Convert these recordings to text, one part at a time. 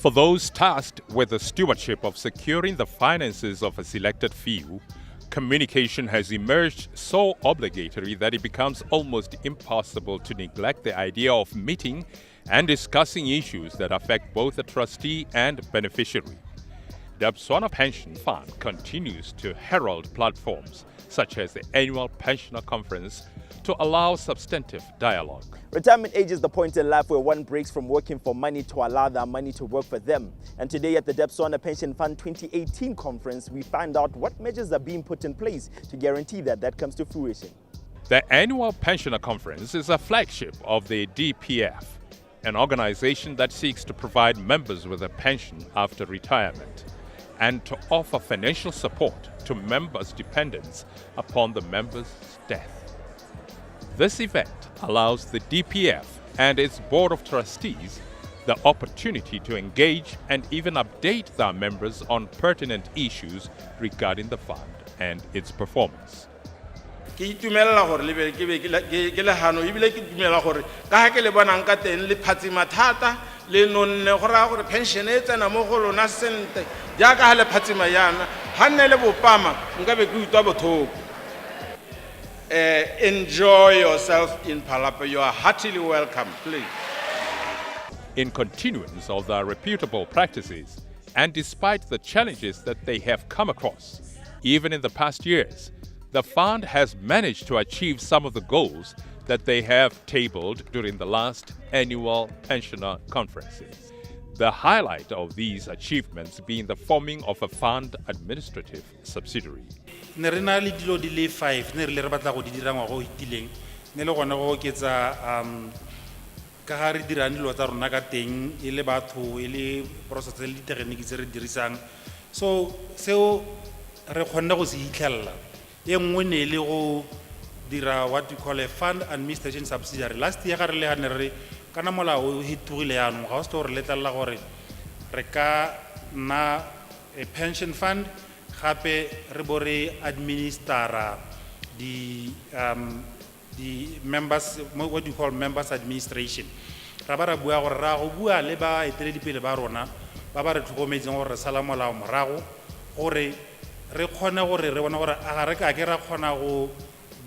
For those tasked with the stewardship of securing the finances of a selected few, communication has emerged so obligatory that it becomes almost impossible to neglect the idea of meeting and discussing issues that affect both the trustee and beneficiary. The Botswana Pension Fund continues to herald platforms such as the annual Pensioner Conference to allow substantive dialogue. Retirement age is the point in life where one breaks from working for money to allow that money to work for them. And today at the Botswana Pension Fund 2018 conference, we find out what measures are being put in place to guarantee that comes to fruition. The annual Pensioner Conference is a flagship of the DPF, an organization that seeks to provide members with a pension after retirement and to offer financial support to members' dependents upon the members' death. This event allows the DPF and its Board of Trustees the opportunity to engage and even update their members on pertinent issues regarding the fund and its performance. Ke itumelela gore le ke le hano ibile ke dumela gore ka ha ke le bonang ka teng le phatsima thata le nonne go ra gore pension e tsena mo go lona sente jaaka ha le phatsima yana ha nne le bopama nka be ke utwa bothoko. Enjoy yourself in Palapa. You are heartily welcome, please. In continuance of their reputable practices, and despite the challenges that they have come across, even in the past years, the fund has managed to achieve some of the goals that they have tabled during the last annual pensioner conferences. The highlight of these achievements being the forming of a fund administrative subsidiary. Ne re na le dilo di le 5 ne re le re batla go di dira ngwago itileng ne le gona go oketsa ka ga re dirang dilo tsa rona ka teng e le batho e le process le technique tse re dirisang so seo re kgonne go se itlhella e nngwe ne le go dira what we call a fund administration subsidiary. Last year ga re le hane re kana molao o hitugile yanong ga o se re letla gore re ka na a pension fund gape re bore administra the members what you call members administration ra ba ra bua gore ra go bua le ba eteledipele ba rona ba ba re tlhokometseng gore re sala molao morago gore re kgone gore re bona gore a re ka ke ra kgona go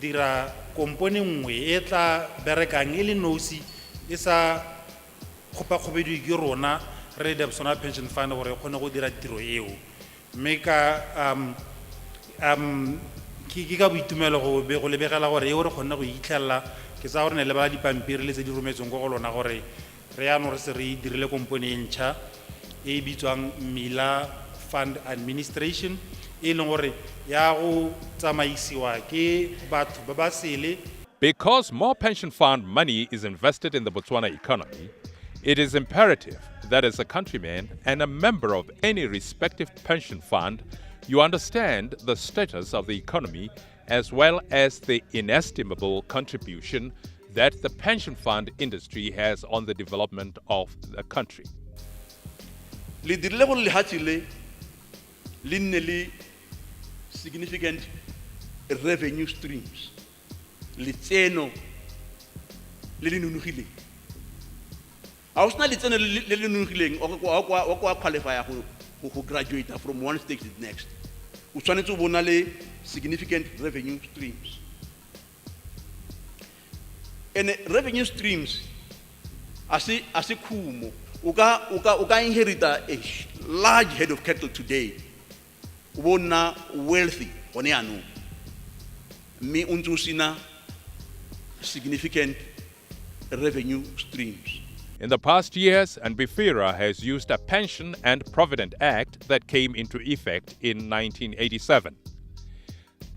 dira kompone nngwe e tla berekang e le nosi e sa khopedwi ke rona re the Botswana Pension Fund gore kgone go dira tiro eo mme ka ke ka boitumelo go lebegela gore e gore kgone go itlhella ke tsa gore ne le ba dipampiri le tse di rometseng go lona gore re yana re se re dirile kompone e ntšha e bitswang Mila Fund Administration e leng gore ya go tsamaisiwa ke batho ba ba sele. Because more pension fund money is invested in the Botswana economy, it is imperative that as a countryman and a member of any respective pension fund, you understand the status of the economy as well as the inestimable contribution that the pension fund industry has on the development of the country. Le dirile gore le hatsile le nne le significant revenue streams. Letseno le le nunugileng a o sna letseno le le nunugileng o kwa qualify go graduate from one stage to the next o tshwanetse o bona le significant revenue streams and revenue streams as a khumo o ka inherita a large head of cattle today o bona wealthy one ano me untso sina significant revenue streams. In the past years, NBFIRA has used a Pension and Provident Act that came into effect in 1987.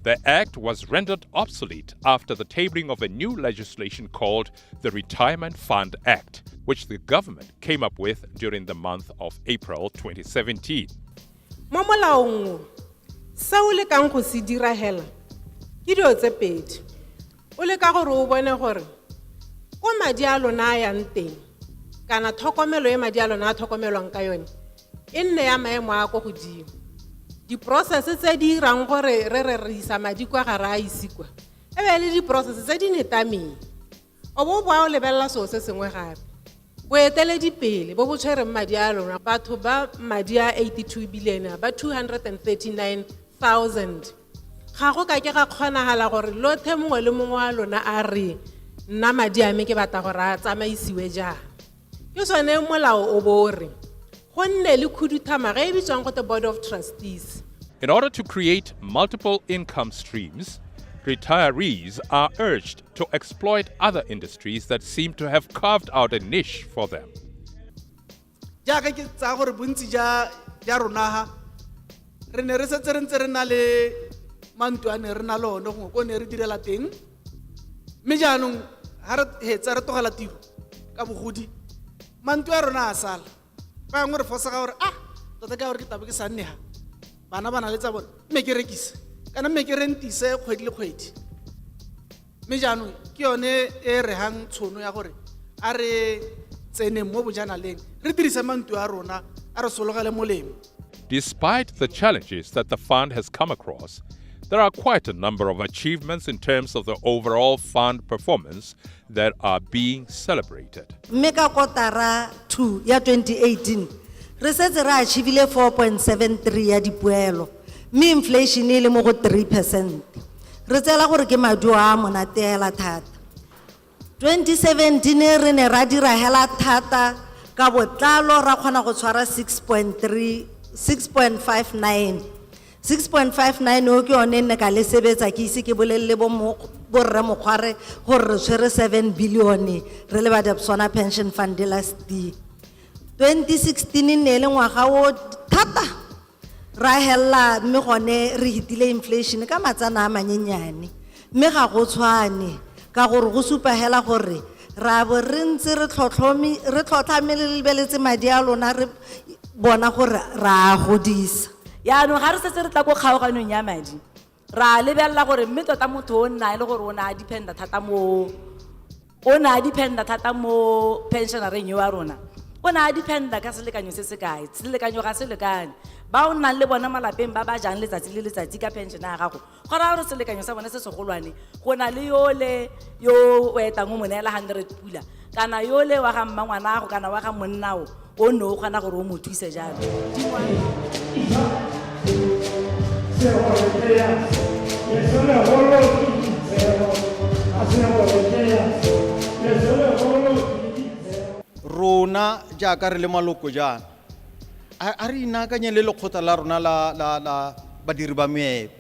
The act was rendered obsolete after the tabling of a new legislation called the Retirement Fund Act, which the government came up with during the month of April 2017. Mo molaong sa o le kang go se diragela ke dio tse pedi o le ka gore o bone gore ko madi a lona ya nteng kana thokomelo e madi a lona a thokomelwang ka yone e nne ya maemo a go godimo di process tse di irang gore re isa madi kwa ga ra isikwa e be le di process tse di netameng o bo o lebella so se sengwe gape boeteledipele bo bo tshwereng madi a lona batho ba madi a 82 billion ba 239,000 ga go ka ke ga kgonagala gore lothe mongwe le mongwe wa lona a re nna madi a me ke batla gore a tsamaisiwe jang ke sone molao o bo re go nne le khuduthamaga e bitswang go the board of trustees. In order to create multiple income streams, retirees are urged to exploit other industries that seem to have carved out a niche for them. jaaka ke tsa gore bontsi ja rona ha re ne re setse re ntse re na le mantu a ne re na lone go ko ne re direla teng mme jaanong ha re hetsa re togela tiro ka bogodi mantu a rona a sala ba ngwe re fosa ga gore tota ka gore ke tabe ke sa nne ha bana bana le tsa bona mme ke rekise kana mme ke rentise kgwedi le kgwedi mme jaanong ke yone e re hang tshono ya gore a re tsene mo bojanaleng re dirise mantu a rona a re sologele molemo. Despite the challenges that the fund has come across, there are quite a number of achievements in terms of the overall fund performance that are being celebrated. Meka kotara 2 ya 2018 re setse re achievile 4.73 ya dipoelo mme inflation e le mo go 3%. Re tsela gore ke maduo a monatela thata. 2017 re ne ra dira hela thata ka botlalo ra kgona go tshwara 6.59 o ke yone nne ka le sebetsa ke ise ke bolelle borre mokgware gore re tshwere 7 billion re le ba Debswana pension fund last year. 2016 ne le ngwaga o thata ra hella mme gone re hitile inflation ka matsana a manyenyane mme ga go tshwane ka gore go supa hela gore ra bo re ntse re tlhotlhame le lebeletse madi a lona re bona gore ra godisa. yaanong ga re setse re tla go kgaoganong ya madi ra lebella gore mme tota motho o nna le gore o na dependa thata mo pensionereng yo wa rona o na dependa ka selekanyo se se kae selekanyo ga se lekane ba o nna le bona malapeng ba ba jang letsatsi le letsatsi ka pension ya gago go ra gore selekanyo sa bona se segolwane go na le yo o etang mo monela 100 pula kana yole wa ga mmangwana go kana wa ga monnao o no gana gore o mo thuse jalo. Rona jaaka re le maloko jana a re inakanye le lekgotla la rona la badiri ba meepo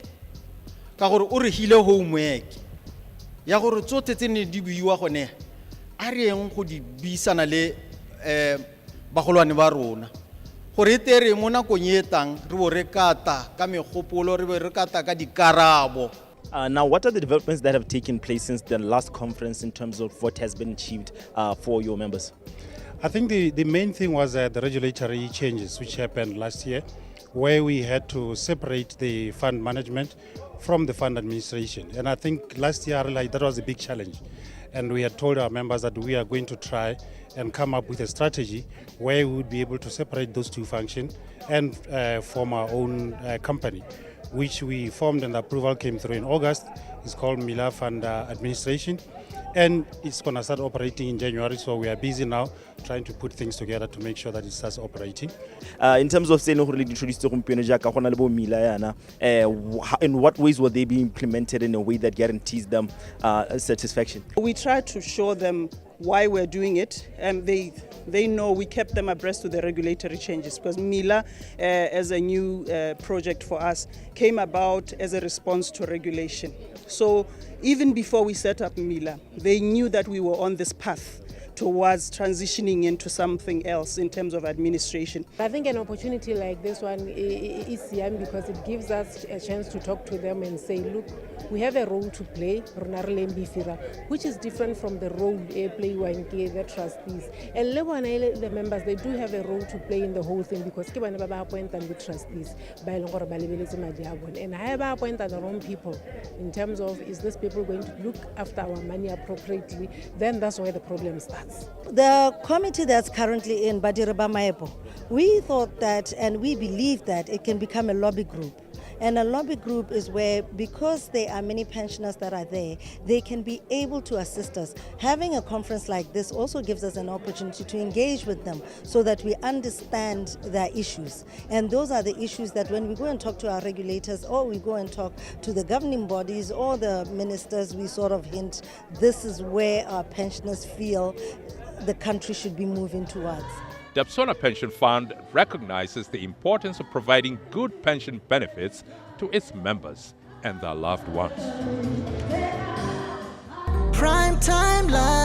ka gore o re hile homework ya gore tsotlhe tse ne di buiwa gone a re eng go di buisana le bagolwane ba rona gore tere mo nakong e tang re bo re kata ka megopolo re bo re kata ka dikarabo. Now, what are the developments that have taken place since the last conference in terms of what has been achieved for your members? I think the main thing was the regulatory changes which happened last year, where we had to separate the fund management from the fund administration. And I think last year that was a big challenge. And we had told our members that we are going to try and come up with a strategy where we would be able to separate those two functions and form our own company, which we formed and the approval came through in August. It's called Mila Fund Administration. And it's going to start operating in January, so we are busy now trying to put things together to make sure that it starts operating. In terms of saying in what ways will they be implemented in a way that guarantees them satisfaction? We try to show them why we're doing it, and they know we kept them abreast to the regulatory changes, because Mila, as a new project for us, came about as a response to regulation. So even before we set up Mila, they knew that we were on this path towards transitioning into something else in terms of administration. I think an opportunity like this one is young because it gives us a chance to talk to them and say, look, we have a role to play, which is different from the role they play when the trustees. And the members, they do have a role to play in the whole thing because they appoint the trustees. And I have appointed the wrong people in terms of, is this people going to look after our money appropriately? Then that's where the problem starts. The committee that's currently in Badiriba Maepo, we thought that and we believe that it can become a lobby group. And a lobby group is where, because there are many pensioners that are there, they can be able to assist us. Having a conference like this also gives us an opportunity to engage with them so that we understand their issues. And those are the issues that when we go and talk to our regulators, or we go and talk to the governing bodies or the ministers, we sort of hint, this is where our pensioners feel the country should be moving towards. The Debsona Pension Fund recognizes the importance of providing good pension benefits to its members and their loved ones. Primetime Life.